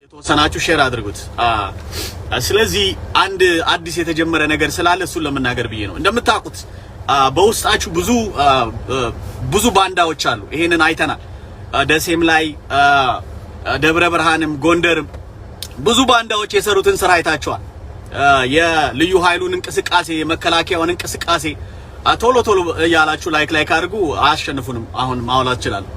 የተወሰናችሁ ሼር አድርጉት። ስለዚህ አንድ አዲስ የተጀመረ ነገር ስላለ እሱን ለመናገር ብዬ ነው። እንደምታውቁት በውስጣችሁ ብዙ ባንዳዎች አሉ። ይሄንን አይተናል። ደሴም ላይ ደብረ ብርሃንም ጎንደርም ብዙ ባንዳዎች የሰሩትን ስራ አይታችኋል። የልዩ ኃይሉን እንቅስቃሴ የመከላከያውን እንቅስቃሴ ቶሎ ያላችሁ ላይክ አድርጉ። አያሸንፉንም። አሁን ማውላት ይችላል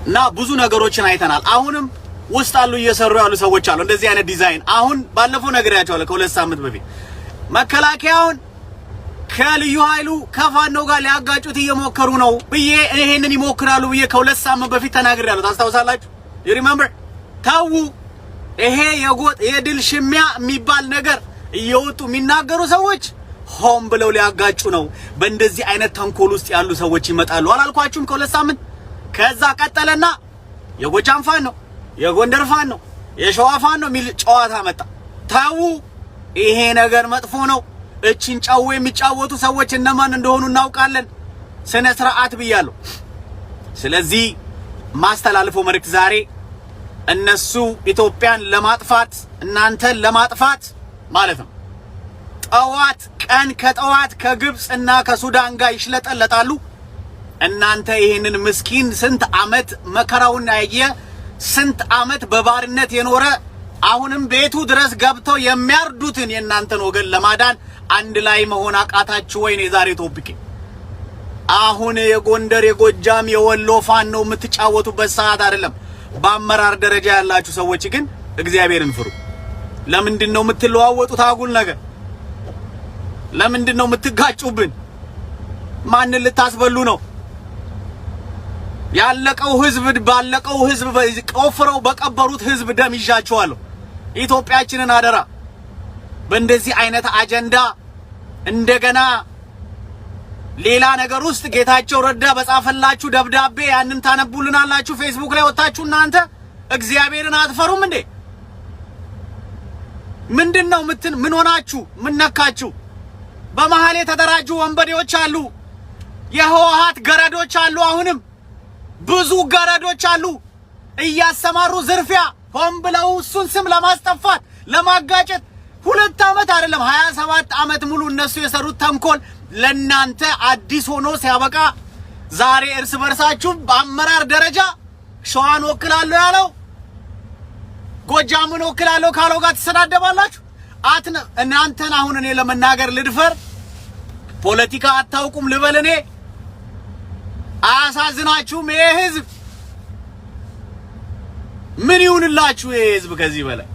እና ብዙ ነገሮችን አይተናል። አሁንም ውስጥ አሉ እየሰሩ ያሉ ሰዎች አሉ እንደዚህ አይነት ዲዛይን። አሁን ባለፈው ነግሬያቸዋለሁ ከሁለት ሳምንት በፊት መከላከያውን ከልዩ ኃይሉ ከፋኖ ጋር ሊያጋጩት እየሞከሩ ነው ብዬ ይሄንን ይሞክራሉ ብዬ ከሁለት ሳምንት በፊት ተናግሬያለሁ። ታስታውሳላችሁ? you remember? ታው ይሄ የጎጥ የድል ሽሚያ የሚባል ነገር እየወጡ የሚናገሩ ሰዎች ሆም ብለው ሊያጋጩ ነው። በእንደዚህ አይነት ተንኮል ውስጥ ያሉ ሰዎች ይመጣሉ አላልኳችሁም? ከሁለት ሳምንት ከዛ ቀጠለና የጎጃም ፋኖ ነው የጎንደር ፋኖ ነው የሸዋ ፋኖ ነው የሚል ጨዋታ መጣ። ታው ይሄ ነገር መጥፎ ነው። እቺን ጫው የሚጫወቱ ሰዎች እነማን እንደሆኑ እናውቃለን። ስነ ስርዓት ብያለሁ። ስለዚህ ማስተላልፈው መልእክት ዛሬ እነሱ ኢትዮጵያን ለማጥፋት እናንተን ለማጥፋት ማለት ነው ጠዋት ቀን ከጠዋት ከግብጽና ከሱዳን ጋር ይሽለጠለጣሉ። እናንተ ይሄንን ምስኪን ስንት አመት መከራውን ያየ ስንት አመት በባርነት የኖረ አሁንም ቤቱ ድረስ ገብተው የሚያርዱትን የእናንተን ወገን ለማዳን አንድ ላይ መሆን አቃታችሁ ወይ? ነው ዛሬ ቶፒክ። አሁን የጎንደር የጎጃም የወሎ ፋኖ ነው የምትጫወቱበት ሰዓት አይደለም። በአመራር ደረጃ ያላችሁ ሰዎች ግን እግዚአብሔርን ፍሩ። ለምንድን ነው የምትለዋወጡት አጉል ነገር? ለምንድን ነው የምትጋጩብን? ማንን ልታስበሉ ነው? ያለቀው ህዝብ ባለቀው ህዝብ ቆፍረው በቀበሩት ህዝብ ደም ይዣቸዋለሁ። ኢትዮጵያችንን አደራ በእንደዚህ አይነት አጀንዳ እንደገና ሌላ ነገር ውስጥ ጌታቸው ረዳ በጻፈላችሁ ደብዳቤ ያንን ታነቡልናላችሁ። ፌስቡክ ላይ ወጣችሁ እናንተ እግዚአብሔርን አትፈሩም እንዴ? ምንድነው ምን ሆናችሁ? ምን ነካችሁ? በመሃል የተደራጁ ወንበዴዎች አሉ። የህወሓት ገረዶች አሉ። አሁንም ብዙ ገረዶች አሉ እያሰማሩ ዝርፊያ ሆን ብለው እሱን ስም ለማስጠፋት ለማጋጨት 2 አመት አይደለም 27 አመት ሙሉ እነሱ የሰሩት ተንኮል ለናንተ አዲስ ሆኖ ሲያበቃ ዛሬ እርስ በርሳችሁ በአመራር ደረጃ ሸዋን ወክላለሁ ያለው ጎጃምን ወክላለሁ ካለው ጋር ተሰዳደባላችሁ። እናንተን አሁን እኔ ለመናገር ልድፈር። ፖለቲካ አታውቁም ልበል እኔ። አያሳዝናችሁም? ይሄ ህዝብ ምን ይሁንላችሁ? ይሄ ህዝብ ከዚህ በላይ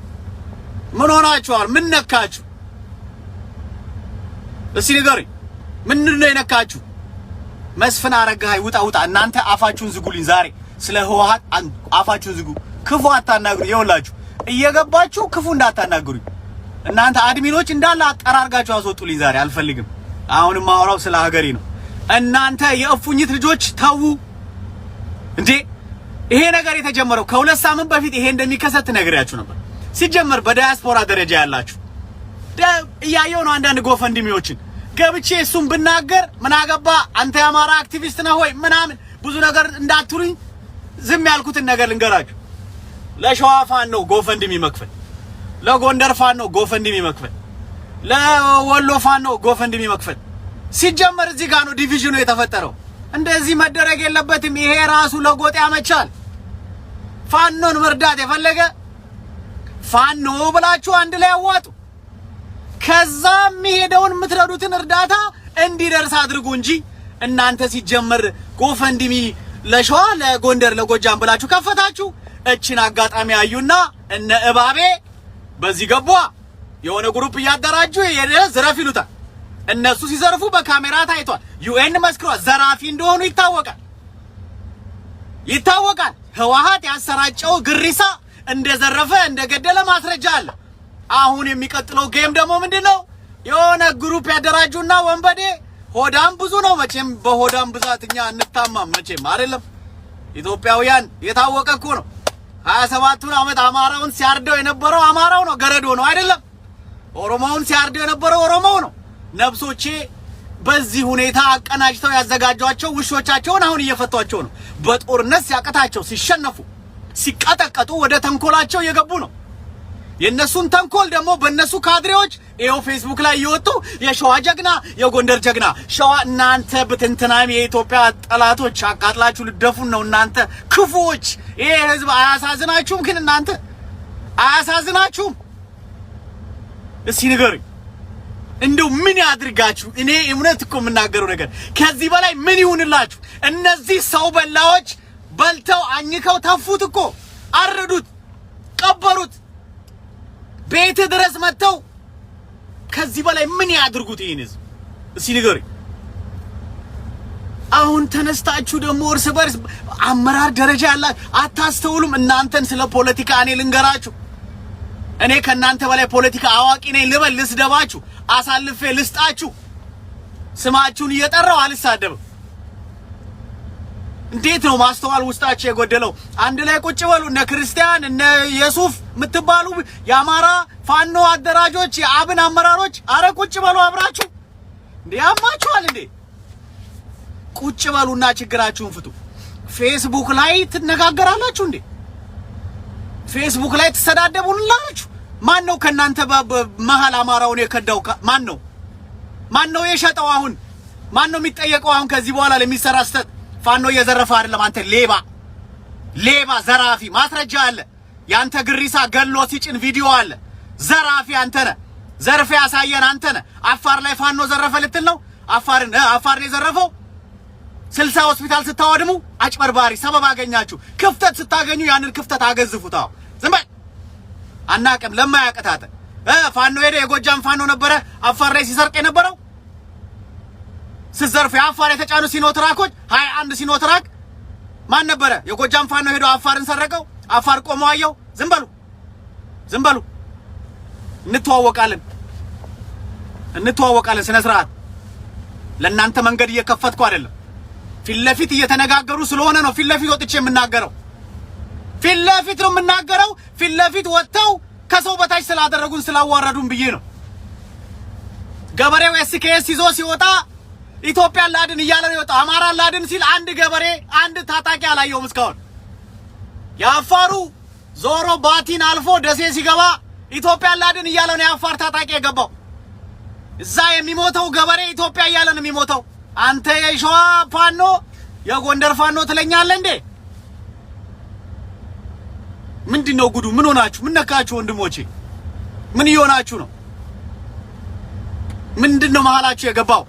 ምን ሆናችኋል? ምን ነካችሁ? እስቲ ንገሩኝ። ምንድነው የነካችሁ? መስፍን አረጋይ ውጣ። እናንተ አፋችሁን ዝጉልኝ። ዛሬ ስለ ህወሓት አፋችሁን ዝጉ። ክፉ አታናግሩ። ይኸውላችሁ እየገባችሁ ክፉ እንዳታናግሩኝ። እናንተ አድሚኖች እንዳለ አጠራርጋችሁ አስወጡልኝ። ዛሬ አልፈልግም። አሁንም ማውራው ስለ ሀገሬ ነው። እናንተ የእፉኝት ልጆች ታው እንዴ! ይሄ ነገር የተጀመረው ከሁለት ሳምንት በፊት ይሄ እንደሚከሰት ነግሬያችሁ ነበር። ሲጀመር በዳያስፖራ ደረጃ ያላችሁ እያየሁ ነው። አንዳንድ ጎፈንድሚዎችን ገብቼ እሱን ብናገር ምን አገባ አንተ የአማራ አክቲቪስት ነህ ወይ ምናምን ብዙ ነገር እንዳትሉኝ ዝም ያልኩትን ነገር ልንገራችሁ። ለሸዋ ፋኖ ጎፈንድሚ መክፈል፣ ለጎንደር ፋኖ ጎፈንድሚ መክፈል፣ ለወሎ ፋኖ ጎፈንድሚ መክፈል። ሲጀመር እዚህ ጋር ነው ዲቪዥኑ የተፈጠረው። እንደዚህ መደረግ የለበትም። ይሄ ራሱ ለጎጥ ያመቻል። ፋኖን መርዳት የፈለገ ፋኖ ብላችሁ አንድ ላይ አዋጡ። ከዛ የሚሄደውን የምትረዱትን እርዳታ እንዲደርስ አድርጉ እንጂ እናንተ ሲጀመር ጎፈንድሚ ለሸዋ ለጎንደር ለጎጃም ብላችሁ ከፈታችሁ። እቺን አጋጣሚ አዩና እነ እባቤ በዚህ ገቧ የሆነ ግሩፕ እያደራጁ ዝረፍ ይሉታል። እነሱ ሲዘርፉ በካሜራ ታይቷል። ዩኤን መስክሯል። ዘራፊ እንደሆኑ ይታወቃል። ህወሓት ያሰራጨው ግሪሳ እንደዘረፈ እንደገደለ ማስረጃ አለ። አሁን የሚቀጥለው ጌም ደግሞ ምንድነው? የሆነ ግሩፕ ያደራጁና ወንበዴ ሆዳም ብዙ ነው መቼም። በሆዳም ብዛት እኛ እንታማም መቼም አይደለም። ኢትዮጵያውያን የታወቀ እኮ ነው። 27 አመት አማራውን ሲያርደው የነበረው አማራው ነው፣ ገረዶ ነው አይደለም። ኦሮሞውን ሲያርደው የነበረው ኦሮሞው ነው። ነብሶቼ በዚህ ሁኔታ አቀናጅተው ያዘጋጇቸው ውሾቻቸውን አሁን እየፈቷቸው ነው። በጦርነት ሲያቀታቸው ሲሸነፉ ሲቀጠቀጡ ወደ ተንኮላቸው እየገቡ ነው። የነሱን ተንኮል ደግሞ በእነሱ ካድሬዎች ይኸው ፌስቡክ ላይ እየወጡ የሸዋ ጀግና የጎንደር ጀግና ሸዋ እናንተ በትንተናም የኢትዮጵያ ጠላቶች አቃጥላችሁ ልደፉን ነው እናንተ ክፉዎች። ይሄ ህዝብ አያሳዝናችሁም? ግን እናንተ አያሳዝናችሁም? እስኪ ንገሩኝ። እንደው ምን ያድርጋችሁ? እኔ እውነት እኮ የምናገረው ነገር ከዚህ በላይ ምን ይሁንላችሁ? እነዚህ ሰው በላዎች በልተው አኝከው ተፉት እኮ አረዱት፣ ቀበሩት፣ ቤት ድረስ መጥተው ከዚህ በላይ ምን ያድርጉት ይሄን ህዝብ? እስኪ ንገሩኝ። አሁን ተነስታችሁ ደግሞ እርስ በርስ አመራር ደረጃ ያላችሁ አታስተውሉም? እናንተን ስለ ፖለቲካ እኔ ልንገራችሁ። እኔ ከናንተ በላይ ፖለቲካ አዋቂ ነኝ ልበል፣ ልስደባችሁ፣ አሳልፌ ልስጣችሁ። ስማችሁን እየጠራው አልሳደብም። እንዴት ነው ማስተዋል ውስጣችሁ የጎደለው? አንድ ላይ ቁጭ በሉ። እነ ክርስቲያን እነ ኢየሱፍ የምትባሉ የአማራ ፋኖ አደራጆች የአብን አመራሮች፣ አረ ቁጭ በሉ አብራችሁ። እንዴ ያማችኋል እንዴ? ቁጭ በሉና ችግራችሁን ፍቱ። ፌስቡክ ላይ ትነጋገራላችሁ እንዴ? ፌስቡክ ላይ ትሰዳደቡላችሁ። ማን ነው ከናንተ መሀል አማራውን የከዳው? ማን ነው? ማን ነው የሸጠው? አሁን ማን ነው የሚጠየቀው? አሁን ከዚህ በኋላ ለሚሰራ ስተት ፋኖ እየዘረፈ አይደለም። አንተ ሌባ ሌባ ዘራፊ፣ ማስረጃ አለ። ያንተ ግሪሳ ገሎ ሲጭን ቪዲዮ አለ። ዘራፊ አንተ ነህ። ዘርፈ ያሳየን አንተ ነህ። አፋር ላይ ፋኖ ዘረፈ ልትል ነው? አፋርን የዘረፈው 60 ሆስፒታል ስታወድሙ አጭበርባሪ ሰበብ አገኛችሁ። ክፍተት ስታገኙ ያንን ክፍተት አገዝፉት። አዎ ዝም በል አናቅም። ለማያቀታተ ፋኖ ሄደ። የጎጃም ፋኖ ነበረ አፋር ላይ ሲሰርቅ የነበረው ስዘርፍ የአፋር የተጫኑ ሲኖትራኮች 21 ሲኖትራክ ማን ነበረ? የጎጃም ፋኖ ሄዶ አፋርን ሰረቀው። አፋር ቆሞ አየው። ዝም በሉ ዝም በሉ። እንተዋወቃለን ስነ ስርዓት። ለእናንተ መንገድ እየከፈትኩ አይደለም። ፊት ለፊት እየተነጋገሩ ስለሆነ ነው ፊት ለፊት ወጥቼ የምናገረው። ፊት ለፊት ነው የምናገረው። ፊት ለፊት ወጥተው ከሰው በታች ስላደረጉን ስላዋረዱን ብዬ ነው። ገበሬው ኤስኬኤስ ይዞ ሲወጣ ኢትዮጵያን ላድን እያለ ነው የወጣው። አማራን ላድን ሲል አንድ ገበሬ አንድ ታጣቂ አላየውም እስካሁን። የአፋሩ ዞሮ ባቲን አልፎ ደሴ ሲገባ ኢትዮጵያን ላድን እያለ ነው የአፋር ታጣቂ የገባው። እዛ የሚሞተው ገበሬ ኢትዮጵያ እያለ ነው የሚሞተው። አንተ የሸዋ ፋኖ የጎንደር ፋኖ ትለኛለህ እንዴ? ምንድነው ጉዱ? ምን ሆናችሁ? ምን ነካችሁ ወንድሞቼ? ምን እየሆናችሁ ነው? ምንድነው መሃላችሁ የገባው?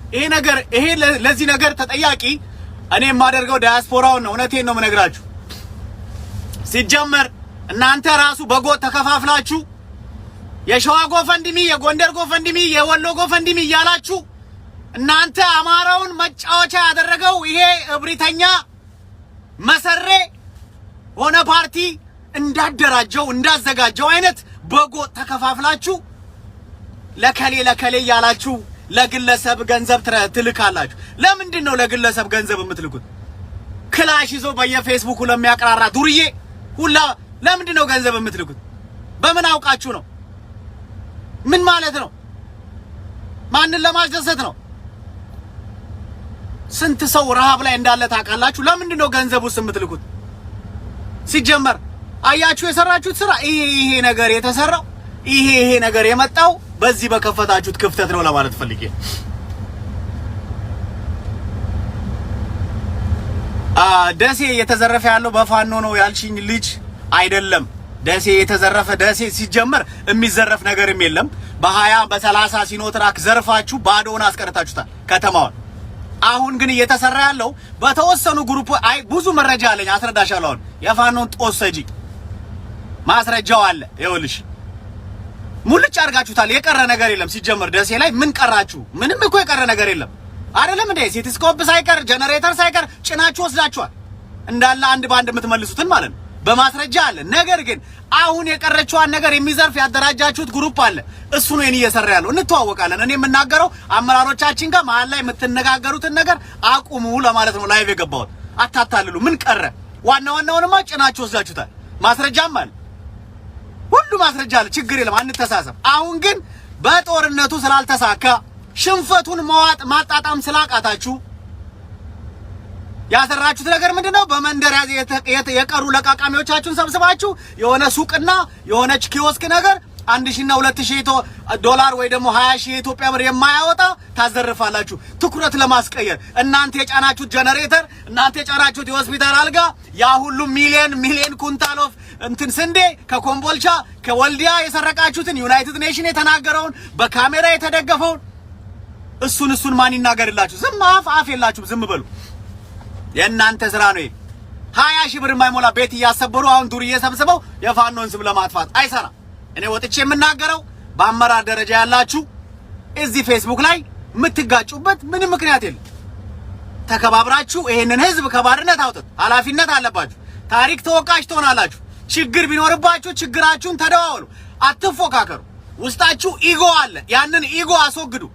ይሄ ለዚህ ነገር ተጠያቂ እኔ የማደርገው ዳያስፖራውን ነው። እውነቴን ነው የምነግራችሁ። ሲጀመር እናንተ ራሱ በጎጥ ተከፋፍላችሁ የሸዋ ጎፈንድሚ፣ የጎንደር ጎፈንድሚ፣ የወሎ ጎፈንድሚ እያላችሁ እናንተ አማራውን መጫወቻ ያደረገው ይሄ እብሪተኛ መሰሬ ሆነ ፓርቲ እንዳደራጀው እንዳዘጋጀው አይነት በጎጥ ተከፋፍላችሁ ለከሌ ያላችሁ ለግለሰብ ገንዘብ ትልካላችሁ። ለምንድን ነው ለግለሰብ ገንዘብ የምትልኩት? ክላሽ ይዞ በየፌስቡኩ ለሚያቀራራ ዱርዬ ሁላ ለምንድን ነው ገንዘብ የምትልኩት? በምን አውቃችሁ ነው? ምን ማለት ነው? ማንን ለማስደሰት ነው? ስንት ሰው ረሃብ ላይ እንዳለ ታውቃላችሁ? ለምንድን ነው ገንዘቡስ የምትልኩት? ሲጀመር አያችሁ የሰራችሁት ስራ ይሄ ነገር የተሰራው ይሄ ነገር የመጣው በዚህ በከፈታችሁት ክፍተት ነው ለማለት ፈልጌ። ደሴ የተዘረፈ ያለው በፋኖ ነው ያልሽኝ ልጅ አይደለም። ደሴ የተዘረፈ ደሴ ሲጀመር የሚዘረፍ ነገርም የለም። በ20 በ30 ሲኖትራክ ዘርፋችሁ ባዶውን አስቀርታችሁታል ከተማውን። አሁን ግን እየተሰራ ያለው በተወሰኑ ግሩፕ ብዙ መረጃ አለኝ አስረዳሻለሁ። አሁን የፋኖን ጦሰጂ ማስረጃው አለ። ይኸውልሽ ሙልጭ አድርጋችሁታል። የቀረ ነገር የለም። ሲጀመር ደሴ ላይ ምን ቀራችሁ? ምንም እኮ የቀረ ነገር የለም። አይደለም እንዴ? ሴትስኮፕ ሳይቀር ጀነሬተር ሳይቀር ጭናችሁ ወስዳችኋል። እንዳለ አንድ ባንድ የምትመልሱትን ማለት ነው። በማስረጃ አለ። ነገር ግን አሁን የቀረችዋን ነገር የሚዘርፍ ያደራጃችሁት ግሩፕ አለ። እሱ ነው የኔ እየሰራ ያለው። እንተዋወቃለን። እኔ የምናገረው አመራሮቻችን ጋር መሀል ላይ የምትነጋገሩትን ነገር አቁሙ ለማለት ነው ላይቭ የገባሁት። አታታልሉ። ምን ቀረ? ዋናውንማ ጭናችሁ ወስዳችሁታል። ማስረጃም አለ። ሁሉ ማስረጃ አለ። ችግር የለም። አንተሳሰብ። አሁን ግን በጦርነቱ ስላልተሳካ ሽንፈቱን ማጣጣም ስላቃታችሁ ያሰራችሁት ነገር ምንድነው? በመንደር የቀሩ ለቃቃሚዎቻችሁን ሰብስባችሁ የሆነ ሱቅና የሆነች ኪዮስክ ነገር 1000 እና 2000 ዶላር ወይ ደግሞ 20000 የኢትዮጵያ ብር የማያወጣ ታዘርፋላችሁ ትኩረት ለማስቀየር እናንተ የጫናችሁት ጄነሬተር እናንተ የጫናችሁት የሆስፒታል አልጋ ያ ሁሉ ሚሊየን ኩንታል ኦፍ እንትን ስንዴ ከኮምቦልቻ ከወልዲያ የሰረቃችሁትን ዩናይትድ ኔሽን የተናገረውን በካሜራ የተደገፈውን እሱን ማን ይናገርላችሁ ዝም አፍ የላችሁም ዝም በሉ የእናንተ ስራ ነው 20000 ብር የማይሞላ ቤት እያሰበሩ አሁን ዱርዬ ሰብስበው የፋኖን ስም ለማጥፋት አይሰራ እኔ ወጥቼ የምናገረው በአመራር ደረጃ ያላችሁ እዚህ ፌስቡክ ላይ የምትጋጩበት ምንም ምክንያት የለም ተከባብራችሁ ይሄንን ህዝብ ከባርነት አውጥት ኃላፊነት አለባችሁ ታሪክ ተወቃሽ ትሆናላችሁ ችግር ቢኖርባችሁ ችግራችሁን ተደዋወሉ አትፎካከሩ ውስጣችሁ ኢጎ አለ ያንን ኢጎ አስወግዱ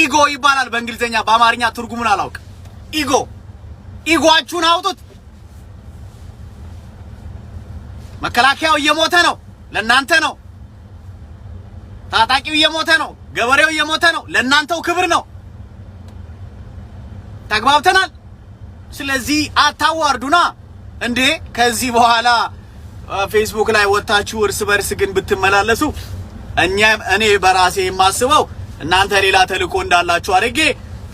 ኢጎ ይባላል በእንግሊዘኛ በአማርኛ ትርጉሙን አላውቅ ኢጎአችሁን አውጡት መከላከያው እየሞተ ነው ለናንተ ነው ታጣቂው እየሞተ ነው ገበሬው እየሞተ ነው ለናንተው ክብር ነው ተግባብተናል ስለዚህ አታዋርዱና እንዴ ከዚህ በኋላ ፌስቡክ ላይ ወጣችሁ እርስ በርስ ግን ብትመላለሱ እኔ በራሴ የማስበው እናንተ ሌላ ተልኮ እንዳላችሁ አድርጌ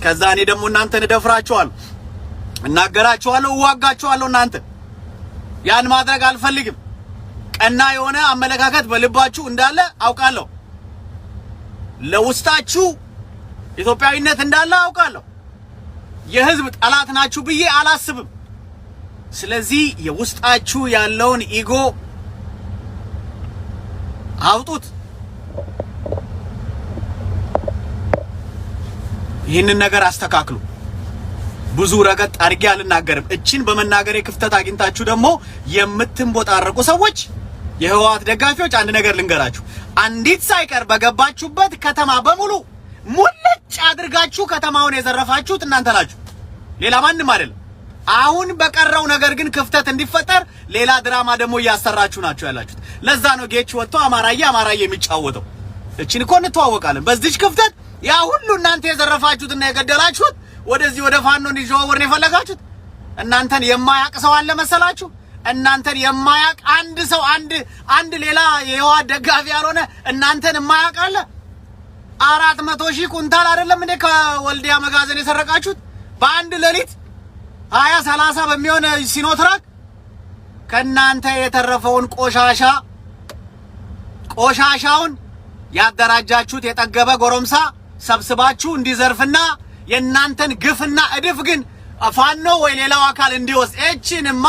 ከዛ እኔ ደግሞ እናንተን እደፍራችኋለሁ እናገራችኋለሁ እዋጋችኋለሁ እናንተ ያን ማድረግ አልፈልግም ቀና የሆነ አመለካከት በልባችሁ እንዳለ አውቃለሁ ለውስጣችሁ ኢትዮጵያዊነት እንዳለ አውቃለሁ የህዝብ ጠላት ናችሁ ብዬ አላስብም ስለዚህ የውስጣችሁ ያለውን ኢጎ አውጡት ይህንን ነገር አስተካክሉ ብዙ ረገጥ አድርጌ አልናገርም እቺን በመናገሬ ክፍተት አግኝታችሁ ደግሞ የምትንቦጣረቁ ሰዎች የህወሓት ደጋፊዎች አንድ ነገር ልንገራችሁ አንዲት ሳይቀር በገባችሁበት ከተማ በሙሉ ሙልጭ አድርጋችሁ ከተማውን የዘረፋችሁት እናንተ ናችሁ ሌላ ማንንም አይደለም አሁን በቀረው ነገር ግን ክፍተት እንዲፈጠር ሌላ ድራማ ደግሞ እያሰራችሁ ናችሁ ያላችሁት ለዛ ነው ጌች ወጥቶ አማራዬ የሚጫወተው እቺን እኮ እንተዋወቃለን በዚህች ክፍተት ያ ሁሉ እናንተ የዘረፋችሁትና የገደላችሁት ወደዚህ ወደ ፋኖ እንዲዘዋወር ነው የፈለጋችሁት እናንተን የማያቅ ሰው አለ መሰላችሁ እናንተን የማያቅ አንድ ሰው አንድ ሌላ የህወሓት ደጋፊ ያልሆነ እናንተን የማያቅ አለ 400,000 ኩንታል አይደለም እንዴ ከወልዲያ መጋዘን የሰረቃችሁት በአንድ ሌሊት 20-30 በሚሆን ሲኖትራክ ከናንተ የተረፈውን ቆሻሻውን ያደራጃችሁት የጠገበ ጎረምሳ ሰብስባችሁ እንዲዘርፍና የናንተን ግፍና እድፍ ግን ፋኖ ወይ ሌላው አካል እንዲወስድ እቺንማ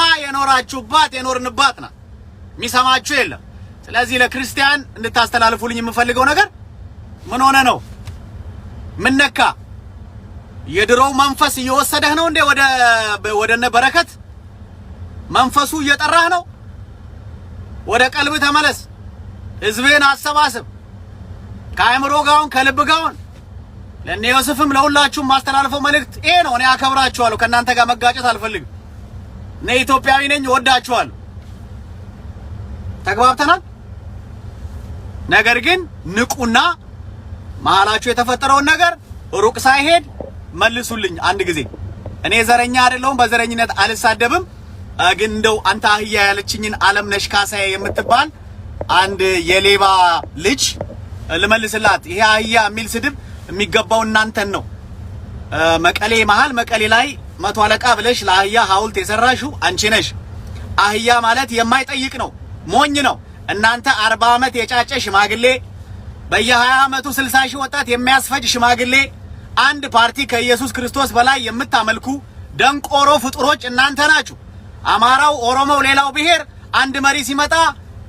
የኖርንባት ነው የሚሰማችሁ የለም ስለዚህ ለክርስቲያን እንድታስተላልፉልኝ የምፈልገው ነገር ምን ሆነ ነው ምን ነካ የድሮው መንፈስ እየወሰደህ ነው እንዴ ወደነ በረከት መንፈሱ እየጠራህ ነው ወደ ቀልብ ተመለስ ህዝብን አሰባስብ ከአእምሮ ጋውን ከልብ ጋውን ለኔ ዮሴፍም ለሁላችሁም ማስተላለፈው መልእክት ይሄ ነው እኔ አከብራችኋለሁ ከናንተ ጋር መጋጨት አልፈልግም እኔ ኢትዮጵያዊ ነኝ ወዳችኋለሁ ተግባብተናል ነገር ግን ንቁና መሃላችሁ የተፈጠረውን ነገር ሩቅ ሳይሄድ መልሱልኝ አንድ ጊዜ እኔ ዘረኛ አይደለሁም በዘረኝነት አልሳደብም ግን እንደው አንተ አህያ ያለችኝን ዓለምነሽ ካሳዬ የምትባል አንድ የሌባ ልጅ ልመልስላት ይሄ አህያ የሚል ስድብ የሚገባው እናንተን ነው መቀሌ መቀሌ ላይ 100 አለቃ ብለሽ ለአህያ ሐውልት የሰራሽው አንቺ ነሽ አህያ ማለት የማይጠይቅ ነው ሞኝ ነው እናንተ 40 ዓመት የጫጨ ሽማግሌ በየ20 ዓመቱ 60 ሺህ ወጣት የሚያስፈጅ ሽማግሌ አንድ ፓርቲ ከኢየሱስ ክርስቶስ በላይ የምታመልኩ ደንቆሮ ፍጡሮች እናንተ ናችሁ አማራው ኦሮሞው ሌላው ብሔር አንድ መሪ ሲመጣ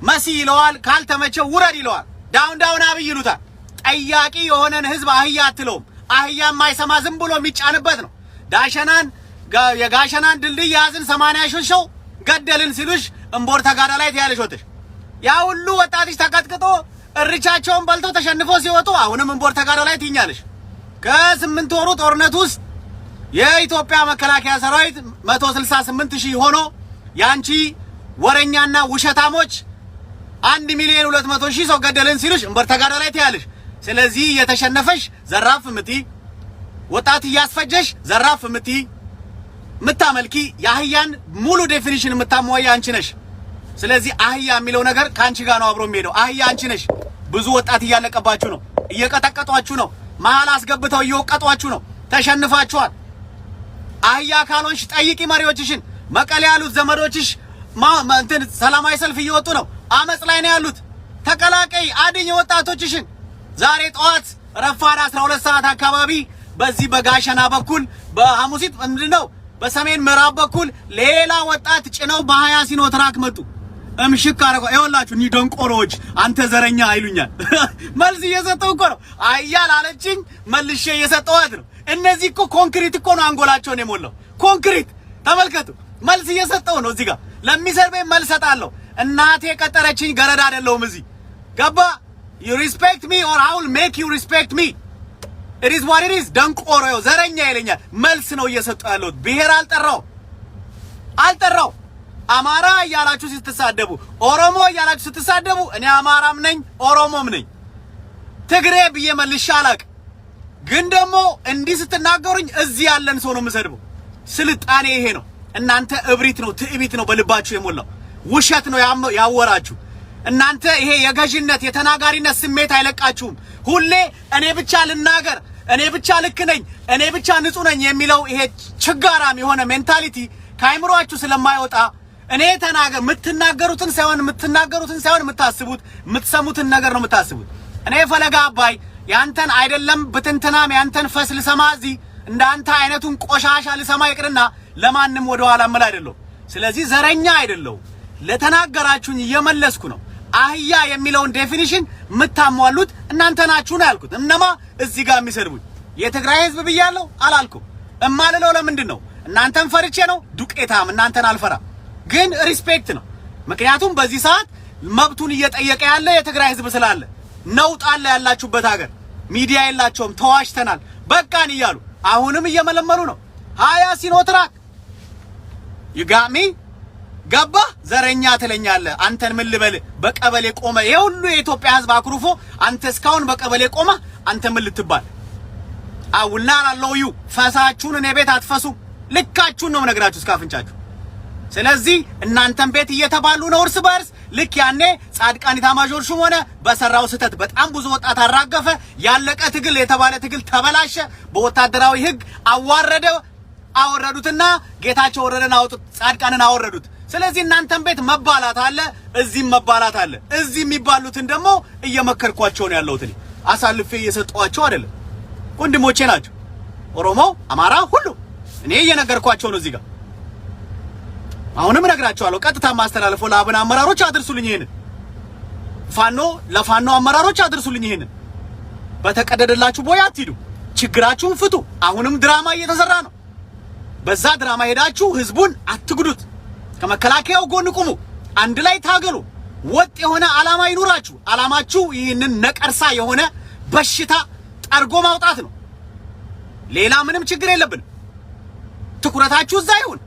መሲ ይለዋል ካልተመቸው ውረድ ይለዋል ዳውን አብይ ይሉታል ጠያቂ የሆነን ህዝብ አህያ አትለውም አህያ የማይሰማ ዝም ብሎ የሚጫንበት ነው የጋሸናን ድልድይ ያዝን 80 ሺህ ገደልን ሲሉሽ እንቦር ተጋዳ ላይ ያለሾትሽ ያ ሁሉ ወጣትሽ ተቀጥቅጦ እርቻቸውን በልተው ተሸንፈው ሲወጡ አሁንም እንቦር ተጋዳ ላይ ትኛለሽ ከ8 ወሩ ጦርነት ውስጥ የኢትዮጵያ መከላከያ ሰራዊት 168,000 ሆኖ ያንቺ ወረኛና ውሸታሞች 1,200,000 ሰው ገደልን ሲሉሽ እንቦር ተጋዳ ላይ ትያለሽ ስለዚህ የተሸነፈሽ ዘራፍ ምቲ ወጣት ያስፈጀሽ ዘራፍ ምቲ ምታመልኪ የአህያን ሙሉ ዴፊኒሽን ምታሟያ አንቺ ነሽ ስለዚህ አህያ የሚለው ነገር ካንቺ ጋር ነው አብሮ የሚሄደው አህያ አንቺ ነሽ ብዙ ወጣት እያለቀባችሁ ነው። እየቀጠቀጧችሁ ነው። መሀል አስገብተው እየወቀጧችሁ ነው። ተሸንፋችኋል። አህያ ካልሆንሽ ጠይቂ መሪዎችሽን። መቀሌ ያሉት ዘመዶችሽ እንትን ሰላማዊ ሰልፍ እየወጡ ነው። አመጽ ላይ ነው ያሉት። ተቀላቀይ፣ አድኝ ወጣቶችሽን። ዛሬ ጠዋት ረፋድ 12 ሰዓት አካባቢ በዚህ በጋሸና በኩል በሐሙሲት ምንድነው በሰሜን ምዕራብ በኩል ሌላ ወጣት ጭነው በ20 ሲኖትራክ መጡ። እምሽክ አረጋ ይወላችሁ እኒ ደንቆሮች አንተ ዘረኛ አይሉኛል። መልስ እየሰጠው እኮ ነው። አያል አለችኝ መልሼ እየሰጠዋት ነው። እነዚህ እኮ ኮንክሪት እኮ ነው አንጎላቸውን የሞላው ኮንክሪት። ተመልከቱ፣ መልስ እየሰጠው ነው። እዚህ ጋር ለሚሰርበኝ መልስ ሰጣለሁ። እናቴ ቀጠረችኝ፣ ገረድ አይደለሁም። እዚህ ገባ you respect me or I will make you respect me. it is what it is። ደንቆሮ ዘረኛ ይለኛል። መልስ ነው እየሰጠው ያለው። ብሔር አልጠራው አማራ እያላችሁ ስትሳደቡ፣ ኦሮሞ እያላችሁ ስትሳደቡ እኔ አማራም ነኝ ኦሮሞም ነኝ። ትግሬ ብዬ መልሼ አላውቅም። ግን ደግሞ እንዲህ ስትናገሩኝ እዚህ ያለን ሰው ነው የምሰድበው። ስልጣኔ ይሄ ነው። እናንተ እብሪት ነው ትዕቢት ነው በልባችሁ የሞላው። ውሸት ነው ያወራችሁ። እናንተ ይሄ የገዥነት የተናጋሪነት ስሜት አይለቃችሁም። ሁሌ እኔ ብቻ ልናገር፣ እኔ ብቻ ልክ ነኝ፣ እኔ ብቻ ንጹህ ነኝ የሚለው ይሄ ችጋራም የሆነ ሜንታሊቲ ካይምሮአችሁ ስለማይወጣ እኔ ተናገር የምትናገሩትን ሳይሆን የምታስቡት የምትሰሙትን ነገር ነው የምታስቡት። እኔ ፈለጋ አባይ ያንተን አይደለም ብትንትናም ያንተን ፈስ ልሰማ እዚህ እንዳንተ አይነቱን ቆሻሻ ልሰማ ይቅርና ለማንም ወደ ኋላ መላ አይደለም። ስለዚህ ዘረኛ አይደለም። ለተናገራችሁኝ እየመለስኩ ነው። አህያ የሚለውን ዴፊኒሽን የምታሟሉት እናንተ ናችሁ ነው ያልኩት። እነማ እዚህ ጋር የሚሰድቡኝ የትግራይ ህዝብ ብያለሁ አላልኩም። እማልለው ለምንድን ነው? እናንተን ፈርቼ ነው? ዱቄታም እናንተን አልፈራም። ግን ሪስፔክት ነው። ምክንያቱም በዚህ ሰዓት መብቱን እየጠየቀ ያለ የትግራይ ህዝብ ስላለ ነውጥ አለ ያላችሁበት ሀገር። ሚዲያ የላቸውም፣ ተዋሽተናል በቃን እያሉ አሁንም እየመለመሉ ነው። 20 ሲኖትራክ ይጋሚ ገባ ዘረኛ ትለኛለህ። አንተን ምን ልበል? በቀበሌ ቆመ የሁሉ የኢትዮጵያ ህዝብ አክሩፎ አንተ እስካሁን በቀበሌ ቆመ። አንተ ምን ልትባል? አውልና አላለውዩ ፈሳችሁን እኔ ቤት አትፈሱ። ልካችሁን ነው ነግራችሁ እስካፍንጫችሁ። ስለዚህ እናንተም ቤት እየተባሉ ነው እርስ በርስ። ልክ ያኔ ጻድቃን ኢታማዦር ሹም ሆነ በሰራው ስህተት በጣም ብዙ ወጣት አራገፈ። ያለቀ ትግል የተባለ ትግል ተበላሸ። በወታደራዊ ህግ አወረዱትና ጌታቸው ወረደን አወጡት፣ ጻድቃንን አወረዱት። ስለዚህ እናንተም ቤት መባላት አለ፣ እዚህም መባላት አለ። እዚህ የሚባሉትን ደግሞ እየመከርኳቸው ነው ያለሁት። እኔ አሳልፌ እየሰጠኋቸው አይደለም። ወንድሞቼ ናቸው። ኦሮሞ፣ አማራ ሁሉ እኔ እየነገርኳቸው ነው እዚህ ጋር። አሁንም እነግራቸዋለሁ። ቀጥታ ማስተላለፈው ለአብን አመራሮች አድርሱልኝ ይሄንን። ለፋኖ አመራሮች አድርሱልኝ ይሄንን። በተቀደደላችሁ ቦይ አትሂዱ፣ ችግራችሁን ፍቱ። አሁንም ድራማ እየተሰራ ነው። በዛ ድራማ ሄዳችሁ ህዝቡን አትግዱት። ከመከላከያው ጎን ቁሙ፣ አንድ ላይ ታገሉ። ወጥ የሆነ ዓላማ ይኑራችሁ። ዓላማችሁ ይህንን ነቀርሳ የሆነ በሽታ ጠርጎ ማውጣት ነው። ሌላ ምንም ችግር የለብንም። ትኩረታችሁ እዛ ይሁን።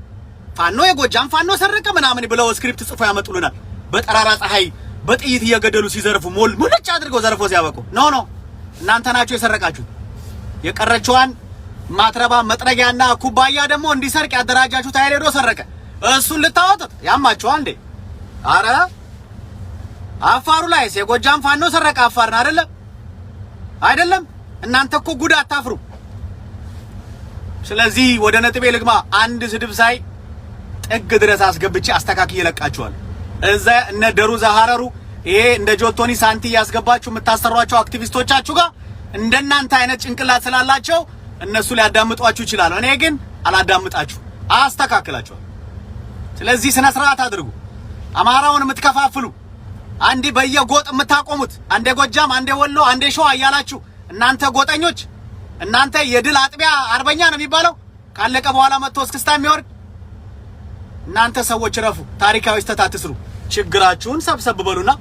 ፋኖ የጎጃም ፋኖ ሰረቀ ምናምን ብለው ስክሪፕት ጽፎ ያመጡልናል። በጠራራ ፀሐይ በጥይት እየገደሉ ሲዘርፉ ሙልጭ አድርገው ዘርፎ ሲያበቁ ኖ እናንተ ናችሁ የሰረቃችሁት። የቀረችዋን ማትረባ መጥረጊያና ኩባያ ደግሞ እንዲሰርቅ ያደራጃችሁት ኃይል ሄዶ ሰረቀ። እሱን ልታወጡት ያማችኋል እንዴ? አረ አፋሩ ላይ የጎጃም ፋኖ ሰረቀ አፋርን አይደለም። እናንተ እኮ ጉድ አታፍሩ። ስለዚህ ወደ ነጥቤ ልግማ። አንድ ስድብ ሳይ ጥግ ድረስ አስገብቼ አስተካክዬ ለቃችኋል። እዛ እነ ደሩ ዛሃረሩ ይሄ እንደ ጆቶኒ ሳንቲ ያስገባችሁ የምታሰሯቸው አክቲቪስቶቻችሁ ጋር እንደናንተ አይነት ጭንቅላት ስላላቸው እነሱ ሊያዳምጧችሁ ይችላል። እኔ ግን አላዳምጣችሁ፣ አስተካክላችሁ። ስለዚህ ስነ ስርዓት አድርጉ። አማራውን የምትከፋፍሉ አንዴ በየጎጥ የምታቆሙት አንዴ ጎጃም፣ አንዴ ወሎ፣ አንዴ ሸዋ እያላችሁ እናንተ ጎጠኞች፣ እናንተ የድል አጥቢያ አርበኛ ነው የሚባለው ካለቀ በኋላ መጥቶ እስክስታ የሚወርድ እናንተ ሰዎች ረፉ። ታሪካዊ ስህተት አትስሩ። ችግራችሁን ሰብሰብ በሉና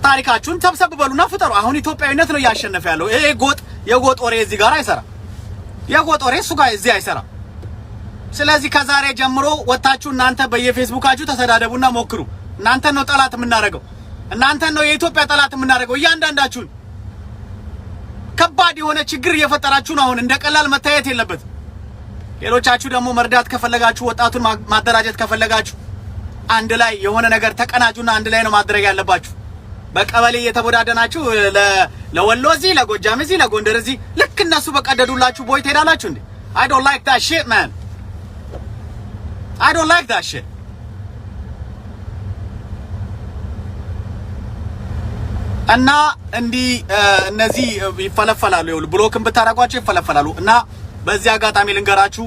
ታሪካችሁን ሰብሰብ በሉና ፍጠሩ። አሁን ኢትዮጵያዊነት ነው እያሸነፈ ያለው። ይሄ የጎጥ ወሬ እዚህ ጋር አይሰራ። የጎጥ ወሬ እሱ ጋር እዚህ አይሰራ። ስለዚህ ከዛሬ ጀምሮ ወጣችሁ እናንተ በየፌስቡካችሁ ተሰዳደቡና ሞክሩ። እናንተን ነው ጠላት የምናደርገው። እናንተን ነው የኢትዮጵያ ጠላት የምናደርገው። እያንዳንዳችሁን ከባድ የሆነ ችግር እየፈጠራችሁ ነው። አሁን እንደ ቀላል መታየት የለበትም። ሌሎቻችሁ ደግሞ መርዳት ከፈለጋችሁ፣ ወጣቱን ማደራጀት ከፈለጋችሁ አንድ ላይ የሆነ ነገር ተቀናጁና አንድ ላይ ነው ማድረግ ያለባችሁ። በቀበሌ እየተቦዳደናችሁ ለወሎ እዚህ ለጎጃም እዚህ ለጎንደር እዚህ ልክ እነሱ በቀደዱላችሁ ቦይ ትሄዳላችሁ እንዴ? I don't like that shit man. I don't like that shit. እና እንዲህ እነዚህ ይፈለፈላሉ ይኸውልህ ብሎክን ብታረጓቸው ይፈለፈላሉ። እና በዚህ አጋጣሚ ልንገራችሁ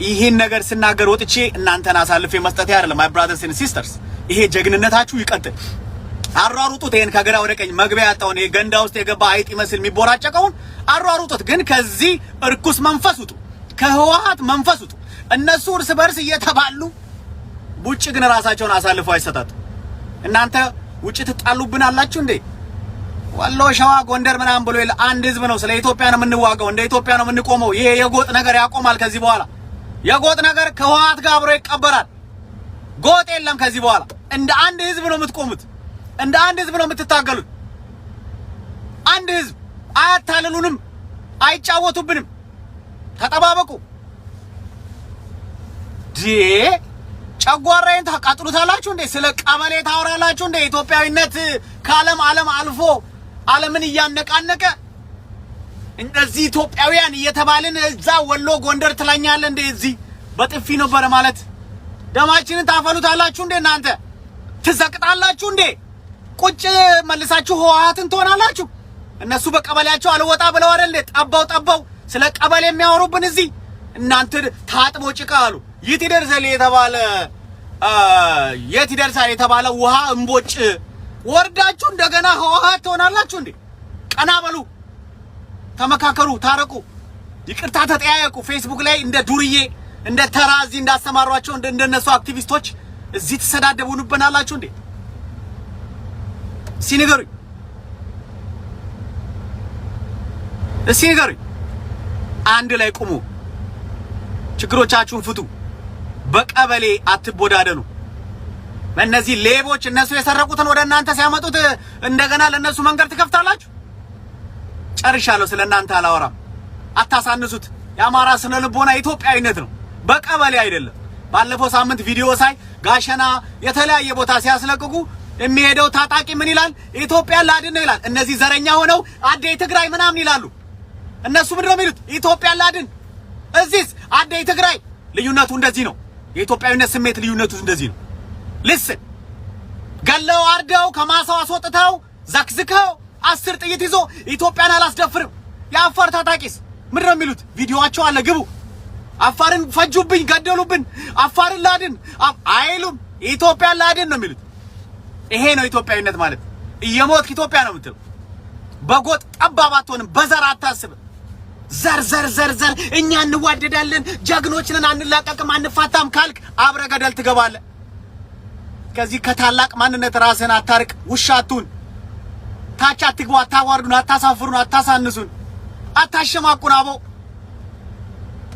ይሄን ነገር ስናገር ወጥቼ እናንተን አሳልፌ መስጠት አይደለም my brothers and sisters ይሄ ጀግንነታችሁ ይቀጥል። አሯሩጡት ይሄን ከግራ ወደ ቀኝ መግቢያ ያጣውን ይሄ ገንዳ ውስጥ የገባ አይጥ ይመስል የሚቦራጨቀውን አሯሩጡት። ግን ከዚህ እርኩስ መንፈስ ውጡ፣ ከህወሓት መንፈስ ውጡ። እነሱ እርስ በርስ እየተባሉ ቡጭ ግን ራሳቸውን አሳልፈው አይሰጣጡ። እናንተ ውጭ ትጣሉብን አላችሁ እንዴ? ወሎ ሸዋ ጎንደር ምናምን ብሎ አንድ ህዝብ ነው። ስለ ኢትዮጵያ ነው የምንዋጋው፣ እንደ ኢትዮጵያ ነው የምንቆመው። ይሄ የጎጥ ነገር ያቆማል ከዚህ በኋላ። የጎጥ ነገር ከህወሓት ጋር አብሮ ይቀበራል። ጎጥ የለም ከዚህ በኋላ። እንደ አንድ ህዝብ ነው የምትቆሙት፣ እንደ አንድ ህዝብ ነው የምትታገሉት። አንድ ህዝብ። አያታልሉንም፣ አይጫወቱብንም። ተጠባበቁ። ጨጓራዬን ታቃጥሉታላችሁ እንዴ? ስለ ቀበሌ ታወራላችሁ እንዴ? ኢትዮጵያዊነት ከዓለም አልፎ ዓለምን እያነቃነቀ እንደዚህ ኢትዮጵያውያን እየተባልን እዛ ወሎ ጎንደር ትላኛለህ እንዴ? እዚህ በጥፊ ነበር ማለት ደማችንን ታፈሉታላችሁ እንዴ? እናንተ ትዘቅጣላችሁ እንዴ? ቁጭ መልሳችሁ ህወሓትን ትሆናላችሁ። እነሱ በቀበሌያቸው አልወጣ ብለው አይደል ጠባው ስለ ቀበሌ የሚያወሩብን እዚህ። እናንተ ታጥቦ ጭቃ አሉ። የት ይደርሳል የተባለ ውሃ እምቦጭ ወርዳችሁ እንደገና ህወሓት ትሆናላችሁ እንዴ? ቀና በሉ፣ ተመካከሩ፣ ታረቁ፣ ይቅርታ ተጠያየቁ። ፌስቡክ ላይ እንደ ዱርዬ እንደ ተራዚ እንዳስተማሯቸው እንደነሱ አክቲቪስቶች እዚህ ተሰዳደቡንብናላችሁ እንዴ? ሲነገሩኝ አንድ ላይ ቁሙ፣ ችግሮቻችሁን ፍቱ። በቀበሌ አትቦዳደኑ። እነዚህ ሌቦች እነሱ የሰረቁትን ወደ እናንተ ሲያመጡት እንደገና ለነሱ መንገድ ትከፍታላችሁ። ጨርሻለሁ። ስለናንተ አላወራም። አታሳንሱት። የአማራ ስነ ልቦና ኢትዮጵያዊነት ነው፣ በቀበሌ አይደለም። ባለፈው ሳምንት ቪዲዮ ሳይ ጋሸና የተለያየ ቦታ ሲያስለቅቁ የሚሄደው ታጣቂ ምን ይላል? ኢትዮጵያን ላድን ይላል። እነዚህ ዘረኛ ሆነው አዴይ ትግራይ ምናምን ይላሉ። እነሱ ምንድን ነው የሚሉት? ኢትዮጵያን ላድን። እዚህስ አዴይ ትግራይ። ልዩነቱ እንደዚህ ነው። የኢትዮጵያዊነት ስሜት ልዩነቱ እንደዚህ ነው። ልስን ገለው አርደው ከማሳው አስወጥተው ዘክዝከው 10 ጥይት ይዞ ኢትዮጵያን አላስደፍርም። የአፋር ታጣቂስ ምንድን ነው የሚሉት? ቪዲዮአቸው አለ፣ ግቡ። አፋርን ፈጁብኝ፣ ገደሉብን፣ አፋርን ላድን አይሉም። ኢትዮጵያን ላድን ነው የሚሉት። ይሄ ነው ኢትዮጵያዊነት ማለት። እየሞትክ ኢትዮጵያ ነው የምትለው። በጎጥ ጠባብ አትሆንም፣ በዘር አታስብም። ዘር እኛ እንዋደዳለን፣ ጀግኖች ነን፣ አንላቀቅም፣ አንፋታም ካልክ አብረ ገደል ትገባለህ። ከዚህ ከታላቅ ማንነት ራስን አታርቅ። ውሻ አትሁን። ታች አትግቡ፣ አታዋርዱን፣ አታሳፍሩን፣ አታሳንሱን፣ አታሸማቁን። አቦ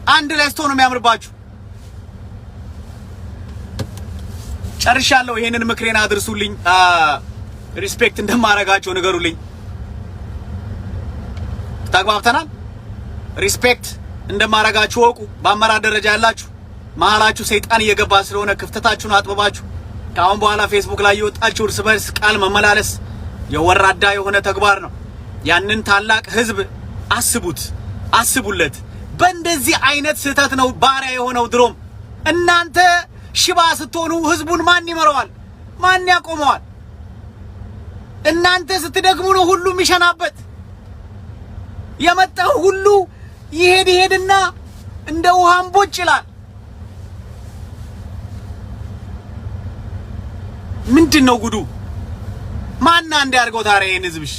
አንድ ላይ ስትሆኑ የሚያምርባችሁ። ጨርሻለሁ። ይሄንን ምክሬን አድርሱልኝ። ሪስፔክት እንደማረጋቸው ንገሩልኝ። ተግባብተናል? ሪስፔክት እንደማረጋችሁ ወቁ። በአመራር ደረጃ ያላችሁ መሀላችሁ ሰይጣን እየገባ ስለሆነ ክፍተታችሁን አጥብባችሁ ከአሁን በኋላ ፌስቡክ ላይ የወጣችሁ እርስ በርስ ቃል መመላለስ የወራዳ የሆነ ተግባር ነው። ያንን ታላቅ ህዝብ አስቡለት። በእንደዚህ አይነት ስህተት ነው ባሪያ የሆነው። ድሮም እናንተ ሽባ ስትሆኑ ህዝቡን ማን ይመራዋል? ማን ያቆመዋል? እናንተ ስትደግሙ ነው ሁሉም ይሸናበት። የመጣው ሁሉ ይሄድና እንደ ውሃም ቦጭ ይላል። ምንድነው ጉዱ? ማን እንዲያርገው ታዲያ ይሄን ህዝብሽ?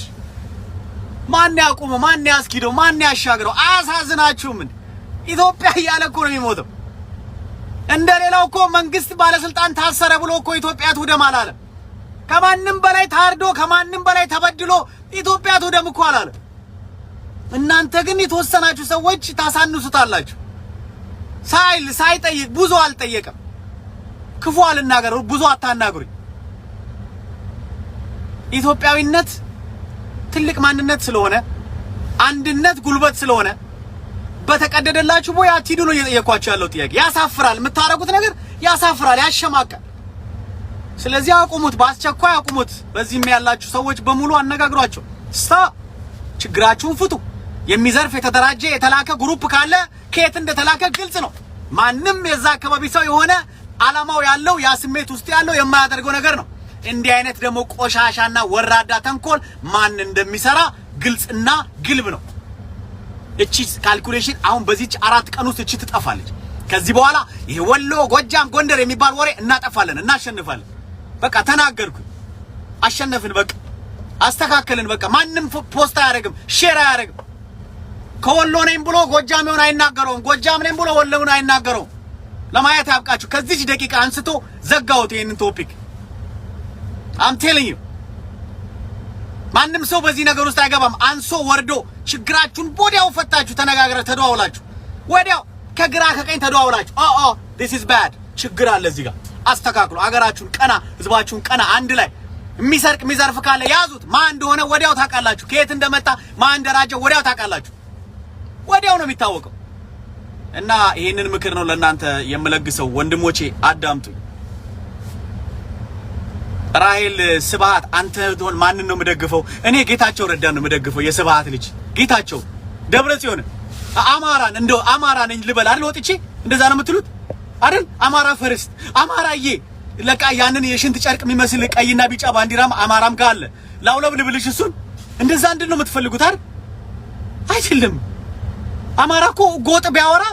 ማን ያቆመው? ማን ያስኪደው? ማን ያሻግረው? አያሳዝናችሁም? ኢትዮጵያ እያለ እኮ ነው የሚሞተው። እንደሌላው እኮ መንግስት ባለስልጣን ታሰረ ብሎ እኮ ኢትዮጵያ ትውደም አላለም። ከማንም በላይ ታርዶ ከማንም በላይ ተበድሎ ኢትዮጵያ ትውደም እኮ አላለም። እናንተ ግን የተወሰናችሁ ሰዎች ታሳንሱታላችሁ። ሳይጠይቅ ብዙ አልጠየቀም። ክፉ አልናገር፣ ብዙ አታናግሩኝ። ኢትዮጵያዊነት ትልቅ ማንነት ስለሆነ አንድነት ጉልበት ስለሆነ በተቀደደላችሁ ቦይ አትሂዱ ነው እየጠየኳችሁ ያለው ጥያቄ። ያሳፍራል፣ የምታረጉት ነገር ያሳፍራል፣ ያሸማቃል። ስለዚህ አቁሙት፣ በአስቸኳይ አቁሙት። በዚህም ያላችሁ ሰዎች በሙሉ አነጋግሯቸው። ችግራችሁን ፍቱ። የሚዘርፍ የተደራጀ የተላከ ግሩፕ ካለ ከየት እንደተላከ ግልጽ ነው። ማንም የዛ አካባቢ ሰው የሆነ አላማው ያለው ያ ስሜት ውስጥ ያለው የማያደርገው ነገር ነው። እንዲህ አይነት ደግሞ ቆሻሻና ወራዳ ተንኮል ማን እንደሚሰራ ግልጽና ግልብ ነው። እቺ ካልኩሌሽን አሁን በዚች 4 ቀን ውስጥ እቺ ትጠፋለች። ከዚህ በኋላ ይሄ ወሎ፣ ጎጃም፣ ጎንደር የሚባል ወሬ እናጠፋለን፣ እናሸንፋለን። በቃ ተናገርኩ፣ አሸነፍን፣ በቃ አስተካከልን። በቃ ማንም ፖስት አያደርግም፣ ሼር አያደርግም። ከወሎ ነኝ ብሎ ጎጃም ይሆን አይናገረውም፣ ጎጃም ነኝ ብሎ ወሎውን አይናገረውም። ለማየት ያብቃችሁ። ከዚህ ደቂቃ አንስቶ ዘጋውት ይሄንን ቶፒክ። I'm telling you ማንም ሰው በዚህ ነገር ውስጥ አይገባም። አንሶ ወርዶ ችግራችሁን ወዲያው ፈታችሁ ተነጋግረ ተደዋውላችሁ ወዲያው ከግራ ከቀኝ ተደዋውላችሁ this is bad ችግር አለ እዚህ ጋር አስተካክሉ። አገራችሁን ቀና፣ ህዝባችሁን ቀና፣ አንድ ላይ የሚሰርቅ የሚዘርፍ ካለ ያዙት። ማን እንደሆነ ወዲያው ታውቃላችሁ። ከየት እንደመጣ ማን እንደራጀው ወዲያው ታውቃላችሁ። ወዲያው ነው የሚታወቀው። እና ይሄንን ምክር ነው ለእናንተ የምለግሰው። ወንድሞቼ አዳምጡኝ። ራሄል ስብሃት አንተ ሆን ማንን ነው የምደግፈው? እኔ ጌታቸው ረዳን ነው የምደግፈው። የስብሃት ልጅ ጌታቸው ደብረ ጽዮን አማራን እንደው አማራ ነኝ ልበል አይደል? ወጥቼ እንደዛ ነው የምትሉት አይደል? አማራ ፈርስት አማራዬ ለቃ ያንን የሽንት ጨርቅ የሚመስል ቀይና ቢጫ ባንዲራም አማራም ካለ ላውለብ ልብልሽ እሱን እንደዛ እንድን ነው የምትፈልጉት አይደል? አይደለም። አማራ እኮ ጎጥ ቢያወራ